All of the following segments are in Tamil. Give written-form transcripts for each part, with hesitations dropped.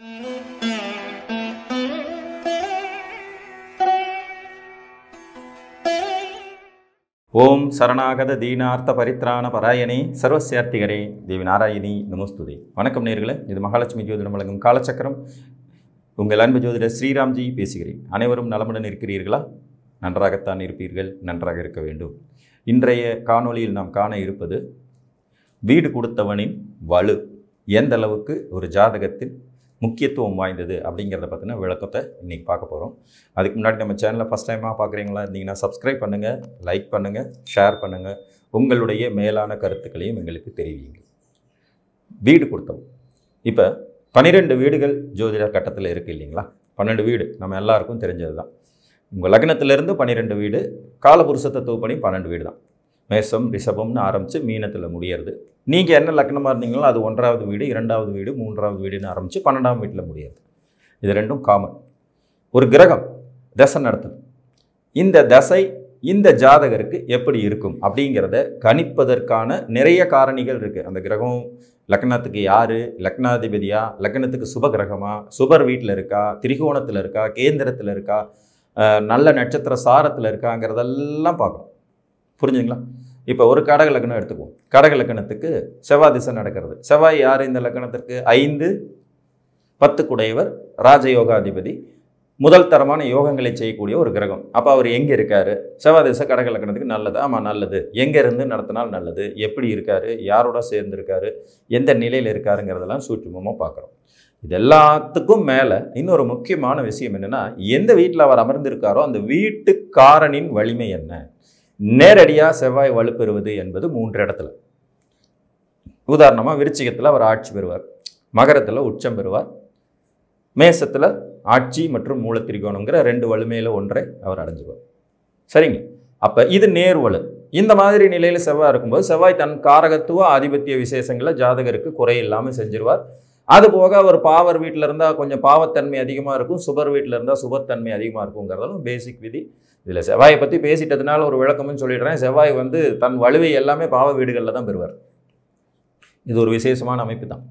ஓம் சரணாகத தீனார்த்த பரித்ராண பராயணே சர்வசியார்த்திகரே தேவி நாராயணி நமஸ்துதே. வணக்கம் நேயர்களே, இது மகாலட்சுமி ஜோதிடம் வழங்கும் காலச்சக்கரம். உங்கள் அன்பு ஜோதிடர் ஸ்ரீராம்ஜி பேசுகிறேன். அனைவரும் நலமுடன் இருக்கிறீர்களா? நன்றாகத்தான் இருப்பீர்கள், நன்றாக இருக்க வேண்டும். இன்றைய காணொளியில் நாம் காண இருப்பது வீடு கொடுத்தவனின் வலு எந்த அளவுக்கு ஒரு ஜாதகத்தில் முக்கியத்துவம் வாய்ந்தது அப்படிங்கிறத பற்றின விளக்கத்தை இன்றைக்கி பார்க்க போகிறோம். அதுக்கு முன்னாடி நம்ம சேனலை ஃபஸ்ட் டைமாக பார்க்குறீங்களா இருந்தீங்கன்னா சப்ஸ்கிரைப் பண்ணுங்கள், லைக் பண்ணுங்கள், ஷேர் பண்ணுங்கள். உங்களுடைய மேலான கருத்துக்களையும் எங்களுக்கு தெரிவிங்க. வீடு கொடுத்தோம். இப்போ 12 வீடுகள் ஜோதிட கட்டத்தில் இருக்குது இல்லைங்களா? 12 வீடு நம்ம எல்லாருக்கும் தெரிஞ்சது தான். உங்கள் லக்னத்திலேருந்து 12 வீடு, காலபுருஷ தத்துவப்படி 12 வீடு தான். மேஷம் ரிஷபம்னு ஆரம்பித்து மீனத்தில் முடியறது. நீங்கள் என்ன லக்னமாக இருந்தீங்களோ அது 1வது வீடு, 2வது வீடு, 3வது வீடுன்னு ஆரம்பித்து 12ஆம் வீட்டில் முடியாது. இது ரெண்டும் காமன். ஒரு கிரகம் தசை நடத்துது. இந்த தசை இந்த ஜாதகருக்கு எப்படி இருக்கும் அப்படிங்கிறத கணிப்பதற்கான நிறைய காரணிகள் இருக்குது. அந்த கிரகம் லக்னத்துக்கு யார், லக்னாதிபதியா, லக்னத்துக்கு சுப கிரகமா, சுபர் வீட்டில் இருக்கா, திரிகோணத்தில் இருக்கா, கேந்திரத்தில் இருக்கா, நல்ல நட்சத்திர சாரத்தில் இருக்காங்கிறதெல்லாம் பார்க்கணும். புரிஞ்சுங்களா? இப்போ ஒரு கடக லக்னம் எடுத்துக்குவோம். கடக லக்னத்துக்கு செவ்வாய் திசை நடக்கிறது. செவ்வாய் யார் இந்த லக்னத்திற்கு? 5, 10 குடையவர், ராஜயோகாதிபதி, முதல் தரமான யோகங்களை செய்யக்கூடிய ஒரு கிரகம். அப்போ அவர் எங்கே இருக்கார்? செவ்வாய் திசை கடக லக்னத்துக்கு நல்லது. ஆமாம், நல்லது. எங்கே இருந்து நடத்தினால் நல்லது, எப்படி இருக்கார், யாரோட சேர்ந்துருக்காரு, எந்த நிலையில் இருக்காருங்கிறதெல்லாம் சூட்சுமமாக பார்க்குறோம். இது எல்லாத்துக்கும் மேலே இன்னொரு முக்கியமான விஷயம் என்னென்னா, எந்த வீட்டில் அவர் அமர்ந்திருக்காரோ அந்த வீட்டுக்காரனின் வலிமை என்ன. நேரடியாக செவ்வாய் வலுப்பெறுவது என்பது 3 இடத்துல. உதாரணமாக விருச்சிகத்தில் அவர் ஆட்சி பெறுவார், மகரத்தில் உச்சம் பெறுவார், மேசத்தில் ஆட்சி மற்றும் மூலத்திரிகோணங்கிற 2 வலிமையில் ஒன்றை அவர் அடைஞ்சுவார். சரிங்க? அப்போ இது நேர்வலு. இந்த மாதிரி நிலையில் செவ்வாய் இருக்கும்போது செவ்வாய் தன் காரகத்துவ ஆதிபத்திய விசேஷங்களை ஜாதகருக்கு குறையில்லாமல் செஞ்சிருவார். அதுபோக அவர் பாவர் வீட்டில் இருந்தால் கொஞ்சம் பாவத்தன்மை அதிகமாக இருக்கும், சுபர் வீட்டில் இருந்தால் சுபத்தன்மை அதிகமாக இருக்குங்கிறதாலும் பேசிக் விதி. இதில் செவ்வாயை பற்றி பேசிட்டதுனால ஒரு விளக்கமும் சொல்லிடுறேன். செவ்வாய் தன் வலுவை எல்லாமே பாவ வீடுகளில் தான் பெறுவார். இது ஒரு விசேஷமான அமைப்பு தான்.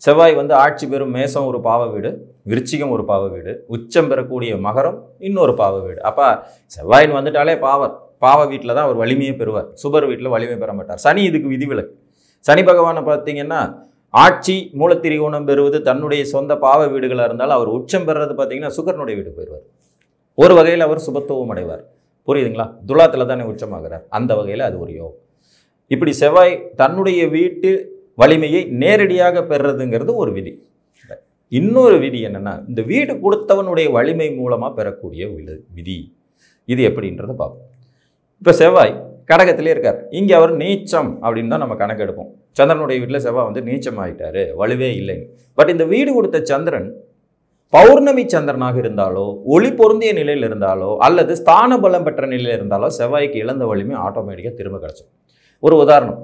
செவ்வாய் ஆட்சி பெறும் மேசம் ஒரு பாவ வீடு, விருச்சிகம் ஒரு பாவ வீடு, உச்சம் பெறக்கூடிய மகரம் இன்னொரு பாவ வீடு. அப்போ செவ்வாயின் வந்துட்டாலே பாவ வீட்டில் தான் அவர் வலிமையை பெறுவார், சுபர் வீட்டில் வலிமை பெற மாட்டார். சனி இதுக்கு விதிவிலக்கு. சனி பகவானை பார்த்தீங்கன்னா ஆட்சி மூலத்திரிகோணம் பெறுவது தன்னுடைய சொந்த பாவ வீடுகளாக இருந்தாலும் அவர் உச்சம் பெறுறது பார்த்தீங்கன்னா சுக்கரனுடைய வீட்டுக்கு போயிடுவார். ஒரு வகையில் அவர் சுபத்துவம் அடைவார். புரியுதுங்களா? துலாத்தில் தானே உச்சமாகிறார். அந்த வகையில் அது ஒரு யோகம். இப்படி செவ்வாய் தன்னுடைய வீட்டு வலிமையை நேரடியாக பெறுறதுங்கிறது ஒரு விதி. இன்னொரு விதி என்னென்னா, இந்த வீடு கொடுத்தவனுடைய வலிமை மூலமாக பெறக்கூடிய விதி. இது எப்படின்றத பார்ப்போம். இப்போ செவ்வாய் கடகத்திலே இருக்கார். இங்கே அவர் நீச்சம் அப்படின்னு தான் நம்ம கணக்கு எடுப்போம். சந்திரனுடைய வீட்டில் செவ்வாய் நீச்சம் ஆகிட்டாரு, வலுவே இல்லைங்க. பட் இந்த வீடு கொடுத்த சந்திரன் பௌர்ணமி சந்திரனாக இருந்தாலோ, ஒளி பொருந்திய நிலையில் இருந்தாலோ, அல்லது ஸ்தான பலம் பெற்ற நிலையில் இருந்தாலோ செவ்வாய்க்கு இழந்த வலிமை ஆட்டோமேட்டிக்காக திரும்ப கிடச்சிடும். ஒரு உதாரணம்,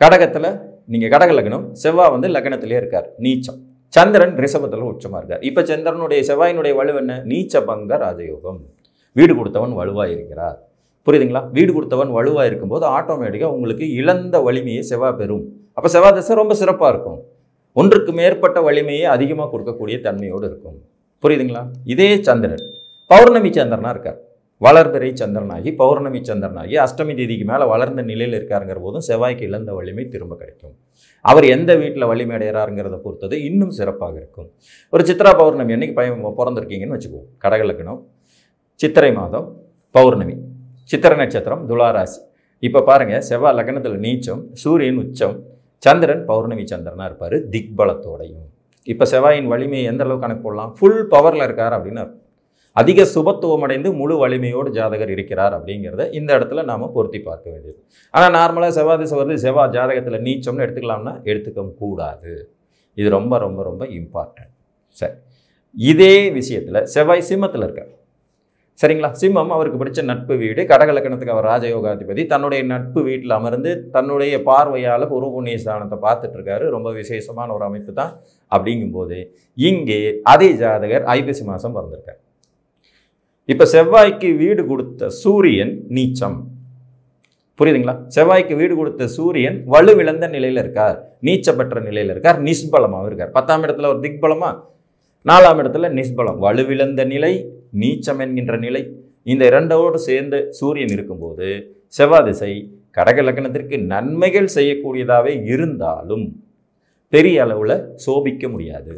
கடகத்தில் நீங்கள் கடக லக்னம், செவ்வாய் லக்னத்திலே இருக்கார், நீச்சம். சந்திரன் ரிஷபத்தில் உச்சமாக இருக்கார். இப்போ சந்திரனுடைய செவ்வாயினுடைய வலு என்ன? நீச்ச பங்க ராஜயோகம். வீடு கொடுத்தவன் வலுவாக இருக்கிறார். புரியுதுங்களா? வீடு கொடுத்தவன் வலுவாக இருக்கும்போது ஆட்டோமேட்டிக்காக உங்களுக்கு இழந்த வலிமையை செவ்வாய் பெறும். அப்போ செவ்வாய் திசை ரொம்ப சிறப்பாக இருக்கும். ஒன்றுக்கு மேற்பட்ட வலிமையை அதிகமாக கொடுக்கக்கூடிய தன்மையோடு இருக்கும். புரியுதுங்களா? இதே சந்திரன் பௌர்ணமி சந்திரனாக இருக்கார். வளர்பிறை சந்திரனாகி பௌர்ணமி சந்திரனாகி அஷ்டமி தேதிக்கு மேலே வளர்ந்த நிலையில் இருக்காருங்கிற போதும் செவ்வாய்க்கு இழந்த வலிமை திரும்ப கிடைக்கும். அவர் எந்த வீட்டில் வலிமை அடைகிறாருங்கிறத பொறுத்தது இன்னும் சிறப்பாக இருக்கும். ஒரு சித்ரா பௌர்ணமி அன்னைக்கு பிறந்திருக்கீங்கன்னு வச்சுக்குவோம். கடக லக்னம், சித்திரை மாதம், பௌர்ணமி, சித்திரை நட்சத்திரம், துளாராசி. இப்போ பாருங்கள், செவ்வாய் லக்னத்தில் நீச்சம், சூரியன் உச்சம், சந்திரன் பௌர்ணமி சந்திரனாக இருப்பார் திக்பலத்தோடையும். இப்போ செவ்வாயின் வலிமையை எந்த அளவுக்கு கணக்கு போடலாம்? ஃபுல் பவரில் இருக்கார் அப்படின்னு. அதிக சுபத்துவம் அடைந்து முழு வலிமையோடு ஜாதகர் இருக்கிறார் அப்படிங்கிறத இந்த இடத்துல நாம் பொருத்தி பார்க்க வேண்டியது. ஆனால் நார்மலாக செவ்வாய் திசை வருது, செவ்வாய் ஜாதகத்தில் நீச்சம்னு எடுத்துக்கலாம்னா எடுத்துக்க கூடாது. இது ரொம்ப ரொம்ப ரொம்ப இம்பார்ட்டன்ட். சரி, இதே விஷயத்தில் செவ்வாய் சிம்மத்தில் இருக்கார். சரிங்களா? சிம்மம் அவருக்கு பிடிச்ச நட்பு வீடு. கடக லக்னத்துக்கு அவர் ராஜயோகாதிபதி. தன்னுடைய நட்பு வீட்டில் அமர்ந்து தன்னுடைய பார்வையால் பூர்வ புண்ணிய ஸ்தானத்தை பார்த்துட்டு இருக்காரு. ரொம்ப விசேஷமான ஒரு அமைப்பு தான். அப்படிங்கும்போது இங்கே அதே ஜாதகர் ஐப்பசி மாதம் பிறந்திருக்கார். இப்போ செவ்வாய்க்கு வீடு கொடுத்த சூரியன் நீச்சம். புரியுதுங்களா? செவ்வாய்க்கு வீடு கொடுத்த சூரியன் வலுவிழந்த நிலையில் இருக்கார், நீச்ச பெற்ற நிலையில் இருக்கார், நிஷ்பலமாகவும் இருக்கார். 10ஆம் இடத்துல ஒரு திக்பலமா 4ஆம் இடத்துல நிஸ்பலம், வலுவிழந்த நிலை, நீச்சம் என்கின்ற நிலை. இந்த இரண்டோடு சேர்ந்து சூரியன் இருக்கும்போது செவ்வாய் திசை கடக லக்னத்திற்கு நன்மைகள் செய்யக்கூடியதாகவே இருந்தாலும் பெரிய அளவில் சோபிக்க முடியாது.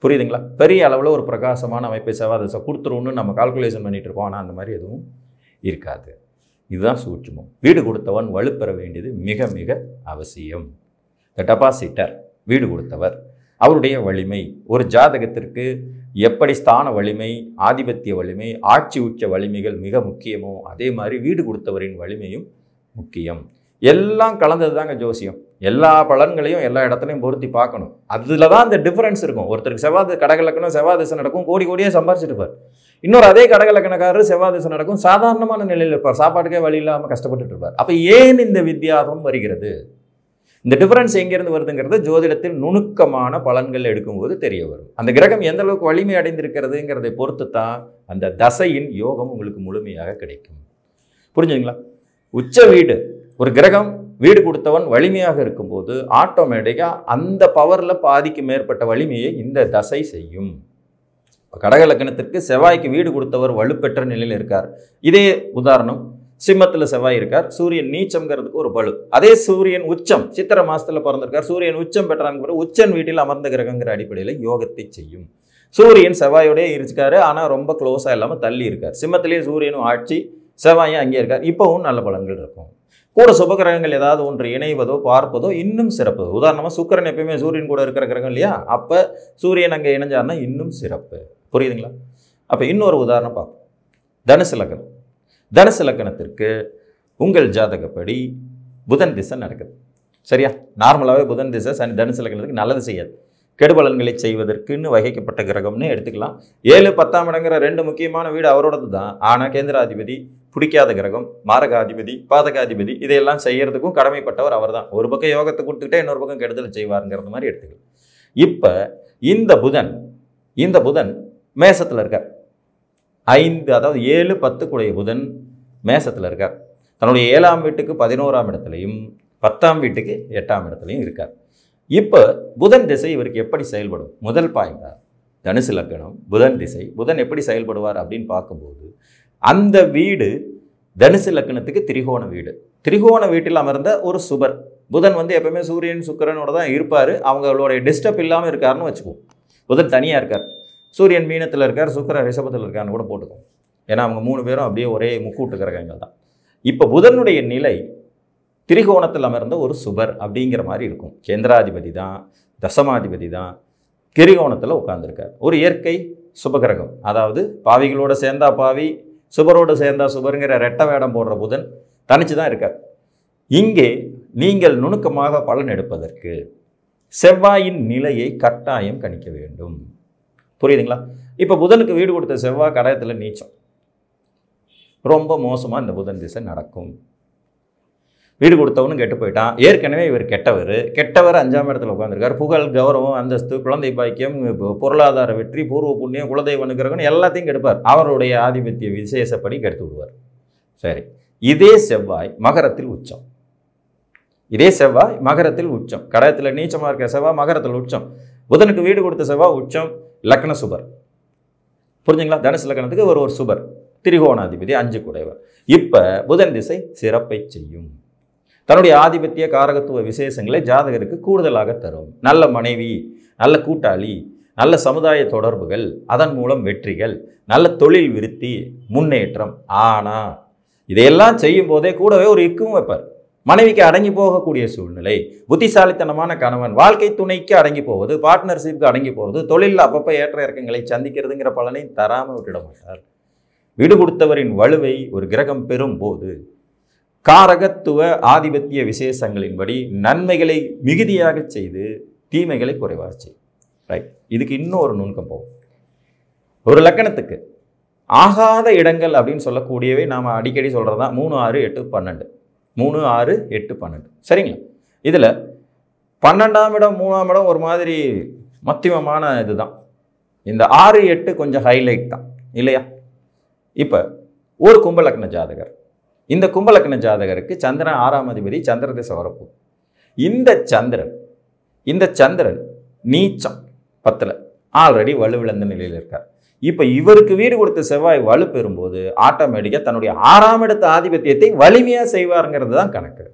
புரியுதுங்களா? பெரிய அளவில் ஒரு பிரகாசமான அமைப்பை செவ்வாய் திசை கொடுத்துருன்னு நம்ம கால்குலேஷன் பண்ணிட்டு இருக்கோம். ஆனால் அந்த மாதிரி எதுவும் இருக்காது. இதுதான் சூட்சுமம். வீடு கொடுத்தவன் வலுப்பெற வேண்டியது மிக மிக அவசியம். த டெபாசிட்டர், வீடு கொடுத்தவர், அவருடைய வலிமை, ஒரு ஜாதகத்திற்கு எப்படி ஸ்தான வலிமை, ஆதிபத்திய வலிமை, ஆட்சி உச்ச வலிமைகள் மிக முக்கியமோ அதே மாதிரி வீடு கொடுத்தவரின் வலிமையும் முக்கியம். எல்லாம் கலந்தது தாங்க ஜோசியம். எல்லா பலன்களையும் எல்லா இடத்துலையும் பொருத்தி பார்க்கணும். அதில் தான் இந்த டிஃபரன்ஸ் இருக்கும். ஒருத்தருக்கு செவ்வாய் கடக லக்னம் செவ்வாய் திசை நடக்கும், கோடி கோடியாக சம்பாரிச்சிட்டு இருப்பார். இன்னொரு அதே கடக லக்னக்காரர் செவ்வாய் திசை நடக்கும், சாதாரணமான நிலையில் இருப்பார், சாப்பாட்டுக்கே வழி இல்லாமல் கஷ்டப்பட்டுட்டு இருப்பார். அப்போ ஏன் இந்த வித்தியாசம் வருகிறது? இந்த டிஃபரன்ஸ் எங்கேருந்து வருதுங்கிறது ஜோதிடத்தில் நுணுக்கமான பலன்கள் எடுக்கும்போது தெரிய வரும். அந்த கிரகம் எந்த அளவுக்கு வலிமை அடைந்திருக்கிறதுங்கிறதை பொறுத்து தான் அந்த தசையின் யோகம் உங்களுக்கு முழுமையாக கிடைக்கும். புரிஞ்சுங்களா? உச்ச வீடு, ஒரு கிரகம் வீடு கொடுத்தவன் வலிமையாக இருக்கும்போது ஆட்டோமேட்டிக்காக அந்த பவரில் பாதிக்கு மேற்பட்ட வலிமையை இந்த தசை செய்யும். கடக லக்னத்திற்கு செவ்வாய்க்கு வீடு கொடுத்தவர் வலுப்பெற்ற நிலையில் இருக்கார். இதே உதாரணம், சிம்மத்தில் செவ்வாய் இருக்கார், சூரியன் நீச்சம்ங்கிறதுக்கு ஒரு பலு. அதே சூரியன் உச்சம், சித்திரை மாசத்தில் பிறந்திருக்கார், சூரியன் உச்சம் பெற்றாங்க, உச்சன் வீட்டில் அமர்ந்த கிரகங்கிற அடிப்படையில் யோகத்தை செய்யும். சூரியன் செவ்வாயோடய இருக்காரு, ஆனால் ரொம்ப க்ளோஸாக இல்லாமல் தள்ளி இருக்கார். சிம்மத்திலேயே சூரியனும் ஆட்சி, செவ்வாயும் அங்கே இருக்கார். இப்போவும் நல்ல பலன்கள் இருக்கும். கூட சுபகிரகங்கள் ஏதாவது ஒன்று இணைவதோ பார்ப்பதோ இன்னும் சிறப்பு. உதாரணமாக சுக்கிரன் எப்பயுமே சூரியன் கூட இருக்கிற கிரகம் இல்லையா? அப்போ சூரியன் அங்கே இணைஞ்சார்னா இன்னும் சிறப்பு. புரியுதுங்களா? அப்போ இன்னொரு உதாரணம் பார்ப்போம். தனுசு லக்னம். தனுசு லக்னத்திற்கு உங்கள் ஜாதகப்படி புதன் திசை நடக்குது. சரியா? நார்மலாகவே புதன் திசை சனி தனுசு லக்னத்துக்கு நல்லது செய்யாது. கெடுபலன்களை செய்வதற்குன்னு வகைக்கப்பட்ட கிரகம்னு எடுத்துக்கலாம். 7, 10ஆம் இடங்கிற 2 முக்கியமான வீடு அவரோடது தான். ஆனால் கேந்திராதிபதி, பிடிக்காத கிரகம், மாரகாதிபதி, பாதகாதிபதி, இதையெல்லாம் செய்யறதுக்கும் கடமைப்பட்டவர் அவர் தான். ஒரு பக்கம் யோகத்தை கொடுத்துக்கிட்டே இன்னொரு பக்கம் கெடுதல் செய்வாருங்கிறது மாதிரி எடுத்துக்கலாம். இப்போ இந்த புதன் மேசத்தில் இருக்கார். 5, அதாவது 7, 10 கூடிய புதன் மேசத்தில் இருக்கார். தன்னுடைய 7ஆம் வீட்டுக்கு 11ஆம் இடத்துலையும் 10ஆம் வீட்டுக்கு 8ஆம் இடத்துலையும் இருக்கார். இப்போ புதன் திசை இவருக்கு எப்படி செயல்படும்? முதல் பாயிண்டா, தனுசு லக்னம் புதன் திசை, புதன் எப்படி செயல்படுவார் அப்படின்னு பார்க்கும்போது அந்த வீடு தனுசு லக்னத்துக்கு திரிகோண வீடு. திரிகோண வீட்டில் அமர்ந்த ஒரு சுபர். புதன் எப்பவுமே சூரியன் சுக்கிரனோட தான் இருப்பார். அவங்களுடைய டிஸ்டர்ப் இல்லாமல் இருக்காருன்னு வச்சுக்குவோம். புதன் தனியாக இருக்கார், சூரியன் மீனத்தில் இருக்கார், சுக்கிரன் ரிஷபத்தில் இருக்காருன்னு கூட போட்டுக்கோம். ஏன்னா அவங்க 3 பேரும் அப்படியே ஒரே முக்கூட்டு கிரகங்கள் தான். இப்போ புதனுடைய நிலை திரிகோணத்தில் அமர்ந்த ஒரு சுபர் அப்படிங்கிற மாதிரி இருக்கும். கேந்திராதிபதி தான், தசமாதிபதி தான், திரிகோணத்தில் உட்கார்ந்துருக்கார். ஒரு இயற்கை சுபகிரகம், அதாவது பாவிகளோட சேர்ந்தா பாவி, சுபரோடு சேர்ந்தா சுபருங்கிற ரெட்டை வேடம் போடுற புதன் தனிச்சு தான் இருக்கார். இங்கே நீங்கள் நுணுக்கமாக பலன் எடுப்பதற்கு செவ்வாயின் நிலையை கட்டாயம் கணிக்க வேண்டும். புரியுதுங்களா? இப்போ புதனுக்கு வீடு கொடுத்த செவ்வாய் கடகத்தில் நீச்சம். ரொம்ப மோசமாக இந்த புதன் திசை நடக்கும். வீடு கொடுத்தவனும் கெட்டு போயிட்டான். ஏற்கனவே இவர் கெட்டவர் 5ஆம் இடத்துல உட்காந்துருக்கார். புகழ், கௌரவம், அந்தஸ்து, குழந்தை பாக்கியம், பொருளாதார வெற்றி, பூர்வ புண்ணியம், குலதெய்வ அனுகிரகம் எல்லாத்தையும் கெடுப்பார். அவருடைய ஆதிபத்திய விசேஷப்படி கெடுத்து விடுவார். சரி, இதே செவ்வாய் மகரத்தில் உச்சம். கடகத்தில் நீச்சமாக இருக்க செவ்வாய் மகரத்தில் உச்சம். புதனுக்கு வீடு கொடுத்த செவ்வாய் உச்சம், லக்ன சுபர். புரிஞ்சுங்களா? தனுசு லக்னத்துக்கு ஒரு சுபர், திரிகோணாதிபதி, 5 கூடையவர். இப்போ புதன் திசை சிறப்பை செய்யும். தன்னுடைய ஆதிபத்திய காரகத்துவ விசேஷங்களை ஜாதகருக்கு கூடுதலாக தரும். நல்ல மனைவி, நல்ல கூட்டாளி, நல்ல சமுதாய தொடர்புகள், அதன் மூலம் வெற்றிகள், நல்ல தொழில் விருத்தி, முன்னேற்றம். ஆனால் இதையெல்லாம் செய்யும் போதே கூடவே ஒரு இக்கும் வைப்பார். மனைவிக்கு அடங்கி போகக்கூடிய சூழ்நிலை, புத்திசாலித்தனமான கணவன், வாழ்க்கை துணைக்கு அடங்கி போவது, பார்ட்னர்ஷிப்க்கு அடங்கி போவது, தொழிலில் அப்பப்போ ஏற்ற இறக்கங்களை சந்திக்கிறதுங்கிற பலனை தராமல் விட்டுட மாட்டார். வீடு கொடுத்தவரின் வலுவை ஒரு கிரகம் பெறும் போது காரகத்துவ ஆதிபத்திய விசேஷங்களின்படி நன்மைகளை மிகுதியாக செய்து தீமைகளை குறைவாக செய்யும். ரைட், இதுக்கு இன்னொரு நுணுக்கம் போகும். ஒரு லக்கணத்துக்கு ஆகாத இடங்கள் அப்படின்னு சொல்லக்கூடியவை நாம் அடிக்கடி சொல்கிறது தான் 3, 6, 8, 12. 3, 6, 8, 12. சரிங்களா? இதில் 12ஆம் இடம் 3ஆம் இடம் ஒரு மாதிரி மத்தியமமான இதுதான். இந்த 6, 8 கொஞ்சம் ஹைலைட் தான் இல்லையா? இப்போ ஒரு கும்பலக்ன ஜாதகர், இந்த கும்பலக்ன ஜாதகருக்கு சந்திரன் 6ஆம் அதிபதி, சந்திர திசை வரப்போ இந்த சந்திரன் நீச்சம் 10ல், ஆல்ரெடி வலுவிழந்த நிலையில் இருக்கார். இப்போ இவருக்கு வீடு கொடுத்த செவ்வாய் வலு பெறும்போது ஆட்டோமேட்டிக்காக தன்னுடைய 6ஆம் இடத்து ஆதிபத்தியத்தை வலிமையாக செய்வாருங்கிறது தான் கணக்கு.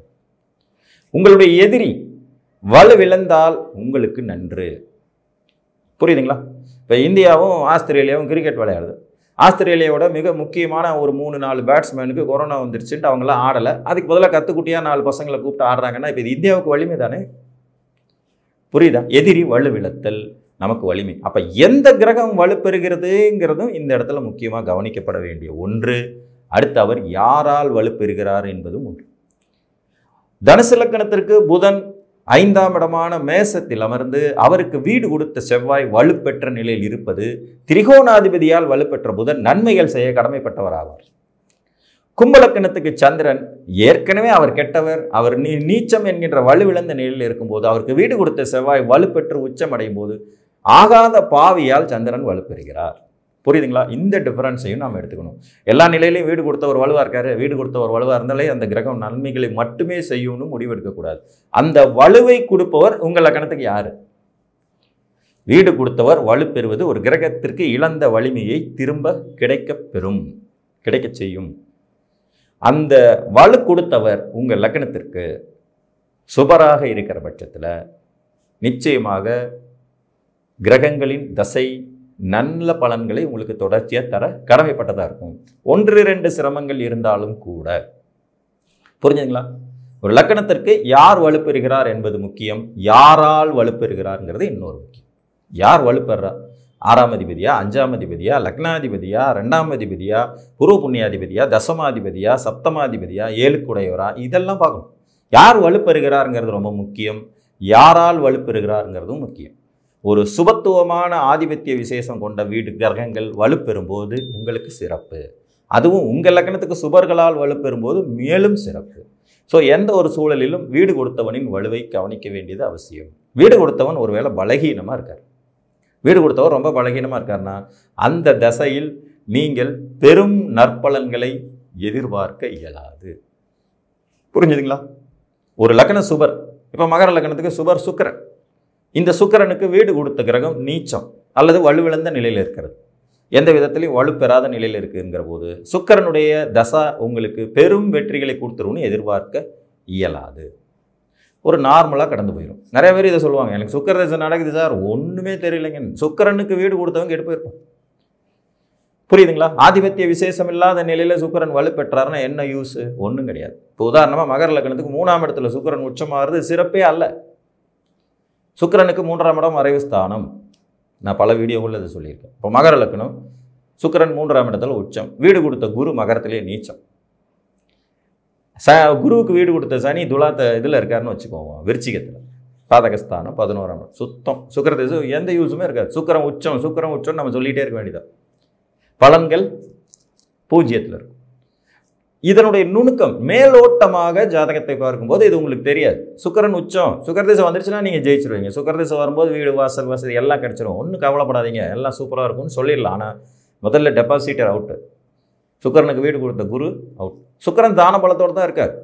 உங்களுடைய எதிரி வலுவிழந்தால் உங்களுக்கு நன்று. புரியுதுங்களா? இப்போ இந்தியாவும் ஆஸ்திரேலியாவும் கிரிக்கெட் விளையாடுது. ஆஸ்திரேலியாவோட மிக முக்கியமான ஒரு 3-4 பேட்ஸ்மேனுக்கு கொரோனா வந்துருச்சுன்ட்டு அவங்களாம் ஆடலை. அதுக்கு பதிலாக கத்துக்குட்டியாக 4 பசங்களை கூப்பிட்டு ஆடுறாங்கன்னா இப்போ இது இந்தியாவுக்கு வலிமை தானே? புரியுதா? எதிரி வலுவிழத்தல் நமக்கு வலிமை. அப்போ எந்த கிரகம் வலுப்பெறுகிறதுங்கிறதும் இந்த இடத்துல முக்கியமாக கவனிக்கப்பட வேண்டிய ஒன்று. அடுத்து அவர் யாரால் வலுப்பெறுகிறார் என்பதும் ஒன்று. தனுசு லக்கணத்திற்கு புதன் 5ஆம் இடமான மேசத்தில் அமர்ந்து அவருக்கு வீடு கொடுத்த செவ்வாய் வலுப்பெற்ற நிலையில் இருப்பது திரிகோணாதிபதியால் வலுப்பெற்ற புதன் நன்மைகள் செய்ய கடமைப்பட்டவராவார். கும்பலக்கணத்துக்கு சந்திரன் ஏற்கனவே அவர் கெட்டவர், அவர் நீச்சம் என்கின்ற வலுவிழந்த நிலையில் இருக்கும்போது அவருக்கு வீடு கொடுத்த செவ்வாய் வலுப்பெற்று உச்சம் அடையும் போது ஆகாத பாவியால் சந்திரன் வலுப்பெறுகிறார். புரியுதுங்களா? இந்த டிஃபரன்ஸையும் நாம் எடுத்துக்கணும். எல்லா நிலையிலையும் வீடு கொடுத்தவர் வலுவாக இருக்காரு, வீடு கொடுத்தவர் வலுவாக இருந்தாலே அந்த கிரகம் நன்மைகளை மட்டுமே செய்யும்னு முடிவெடுக்கக்கூடாது. அந்த வலுவை கொடுப்பவர் உங்கள் லக்கணத்துக்கு யாரு? வீடு கொடுத்தவர் வலுப்பெறுவது ஒரு கிரகத்திற்கு இழந்த வலிமையை திரும்ப கிடைக்க செய்யும். அந்த வலு கொடுத்தவர் உங்கள் லக்கணத்திற்கு சுபராக இருக்கிற பட்சத்தில் நிச்சயமாக கிரகங்களின் தசை நல்ல பலன்களை உங்களுக்கு தொடர்ச்சியாக தர கடமைப்பட்டதாக இருக்கும். 1-2 சிரமங்கள் இருந்தாலும் கூட. புரிஞ்சுங்களா? ஒரு லக்கணத்திற்கு யார் வலுப்பெறுகிறார் என்பது முக்கியம், யாரால் வலுப்பெறுகிறார்ங்கிறது இன்னொரு முக்கியம். யார் வலுப்பெறா? 6ஆம் அதிபதியா, 5ஆம் அதிபதியா, லக்னாதிபதியா, 2ஆம் அதிபதியா, பூர்வ புண்ணியாதிபதியா, தசமாதிபதியா, சப்தமாதிபதியா, 7க்குடையவரா, இதெல்லாம் பார்க்கணும். யார் வலுப்பெறுகிறாருங்கிறது ரொம்ப முக்கியம், யாரால் வலுப்பெறுகிறாருங்கிறதும் முக்கியம். ஒரு சுபத்துவமான ஆதிபத்திய விசேஷம் கொண்ட வீடு கிரகங்கள் வலுப்பெறும்போது உங்களுக்கு சிறப்பு. அதுவும் உங்கள் லக்கணத்துக்கு சுபர்களால் வலுப்பெறும்போது மேலும் சிறப்பு. ஸோ எந்த ஒரு சூழலிலும் வீடு கொடுத்தவனின் வலுவை கவனிக்க வேண்டியது அவசியம். வீடு கொடுத்தவன் ஒருவேளை பலகீனமாக இருக்கார், வீடு கொடுத்தவர் ரொம்ப பலகீனமாக இருக்காருன்னா அந்த தசையில் நீங்கள் பெரும் நற்பலன்களை எதிர்பார்க்க இயலாது. புரிஞ்சுதுங்களா? ஒரு லக்கண சுபர், இப்போ மகர லக்கணத்துக்கு சுபர் சுக்கிரன். இந்த சுக்கிரனுக்கு வீடு கொடுத்த கிரகம் நீச்சம் அல்லது வலுவிழந்த நிலையில் இருக்கிறது, எந்த விதத்திலையும் வலுப்பெறாத நிலையில் இருக்குங்கிற போது சுக்கிரனுடைய தசா உங்களுக்கு பெரும் வெற்றிகளை கொடுத்துருன்னு எதிர்பார்க்க இயலாது. ஒரு நார்மலாக கடந்து போயிடும். நிறைய பேர் இதை சொல்லுவாங்க, எனக்கு சுக்கிர தசை நடக்குது சார், ஒன்றுமே தெரியலைங்க. சுக்கிரனுக்கு வீடு கொடுத்தவங்க கெட்டு போயிருப்பான். புரியுதுங்களா? ஆதிபத்திய விசேஷம் இல்லாத நிலையில் சுக்கிரன் வலுப்பெற்றாருன்னா என்ன யூஸ்? ஒன்றும் கிடையாது. இப்போ உதாரணமாக மகர லக்கணத்துக்கு 3ஆம் இடத்துல சுக்கிரன் உச்சமாகிறது சிறப்பே அல்ல. சுக்கிரனுக்கு 3ஆம் இடம் மறைவு ஸ்தானம். நான் பல வீடியோவில் அதை சொல்லியிருக்கேன். இப்போ மகர லக்கணம், சுக்கிரன் 3ஆம் இடத்துல உச்சம், வீடு கொடுத்த குரு மகரத்திலே நீச்சம். குருவுக்கு வீடு கொடுத்த சனி துலாத்த இதில் இருக்காருன்னு வச்சுக்கோவோம், விருச்சிகத்தில் பாதகஸ்தானம் 11ஆம் இடம் சுத்தம். சுக்கிர திசை எந்த யூஸுமே இருக்காது. சுக்கிரன் உச்சம் நம்ம சொல்லிகிட்டே இருக்க வேண்டியதான். பலன்கள் 0ல் இருக்கும். இதனுடைய நுணுக்கம் மேலோட்டமாக ஜாதகத்தை பார்க்கும்போது இது உங்களுக்கு தெரியாது. சுக்கிரன் உச்சம், சுக்கிரதிசை வந்துருச்சுன்னா நீங்கள் ஜெயிச்சிருவீங்க. சுக்கிரதிசை வரும்போது வீடு வாசல் வசதி எல்லாம் கிடச்சிரும், ஒன்றும் கவலைப்படாதீங்க, எல்லாம் சூப்பராக இருக்கும்னு சொல்லிடலாம். ஆனால் முதல்ல டெபாசிட்டர் அவுட்டு. சுக்கிரனுக்கு வீடு கொடுத்த குரு அவுட். சுக்கிரன் தான பலத்தோடு தான் இருக்கார்.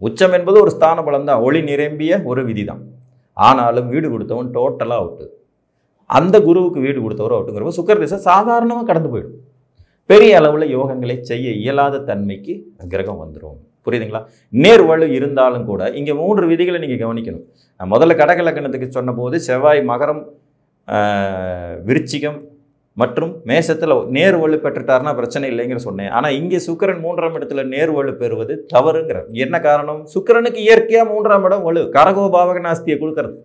உச்சம் என்பது ஒரு ஸ்தான பலம் தான், ஒளி நிரம்பிய ஒரு விதி தான். ஆனாலும் வீடு கொடுத்தவன் டோட்டலாக அவுட்டு. அந்த குருவுக்கு வீடு கொடுத்தவர் அவுட்டுங்கிறப்ப சுக்கிரதிசை சாதாரணமாக கடந்து போயிடும். பெரிய அளவில் யோகங்களை செய்ய இயலாத தன்மைக்கு கிரகம் வந்துடும். புரியுதுங்களா? நேர்வலு இருந்தாலும் கூட இங்கே 3 விதிகளை நீங்கள் கவனிக்கணும். நான் முதல்ல கடக லக்கணத்துக்கு சொன்ன போது செவ்வாய் மகரம், விருச்சிகம் மற்றும் மேசத்தில் நேர்வலு பெற்றுட்டார்னா பிரச்சனை இல்லைங்கிற சொன்னேன். ஆனால் இங்கே சுக்கிரன் 3ஆம் இடத்துல நேர்வலு பெறுவது தவறுங்கிற. என்ன காரணம்? சுக்கிரனுக்கு இயற்கையாக 3ஆம் இடம் வலு, கரகோபாவக நாஸ்தியை கொடுக்கறது.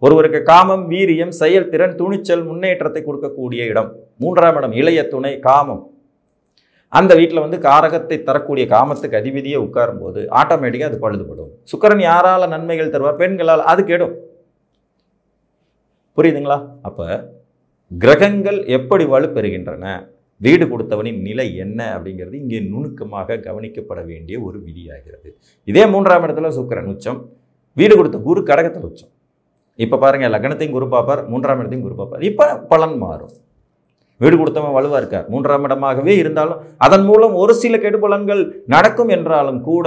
ஒருவருக்கு காமம், வீரியம், செயல்திறன், துணிச்சல், முன்னேற்றத்தை கொடுக்கக்கூடிய இடம் 3ஆம் இடம். இளைய துணை காமம். அந்த வீட்டில் காரகத்தை தரக்கூடிய காமத்துக்கு அதிபதியை உட்காரும் போது ஆட்டோமேட்டிக்காக அது பழுதுபடும். சுக்கிரன் யாரால நன்மைகள் தருவார்? பெண்களால். அது கெடும். புரியுதுங்களா? அப்போ கிரகங்கள் எப்படி வலுப்பெறுகின்றன, வீடு கொடுத்தவனின் நிலை என்ன அப்படிங்கிறது இங்கே நுணுக்கமாக கவனிக்கப்பட வேண்டிய ஒரு விதியாகிறது. இதே 3ஆம் இடத்துல சுக்கிரன் உச்சம், வீடு கொடுத்த குரு கடகத்தில் உச்சம். இப்போ பாருங்கள், லக்னத்தையும் குரு பார்ப்பார், 3ஆம் இடத்தையும் குரு பார்ப்பார். இப்போ பலன் மாறும். வீடு கொடுத்தவன் வலுவாக இருக்கார், 3ஆம் இடமாகவே இருந்தாலும் அதன் மூலம் ஒரு சில கெடுபலன்கள் நடக்கும் என்றாலும் கூட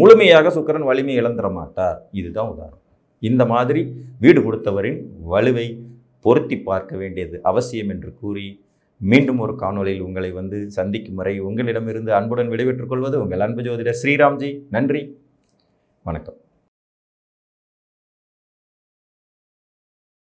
முழுமையாக சுக்கிரன் வலிமை இழந்துட மாட்டார். இதுதான் உதாரணம். இந்த மாதிரி வீடு கொடுத்தவரின் வலுவை பொருத்தி பார்க்க வேண்டியது அவசியம் என்று கூறி மீண்டும் ஒரு காணொளியில் உங்களை சந்திக்கும் வரை உங்களிடமிருந்து அன்புடன் விடைபெற்றுக் கொள்வது உங்கள் அன்பு ஜோதிடர் ஸ்ரீராம்ஜி. நன்றி, வணக்கம்.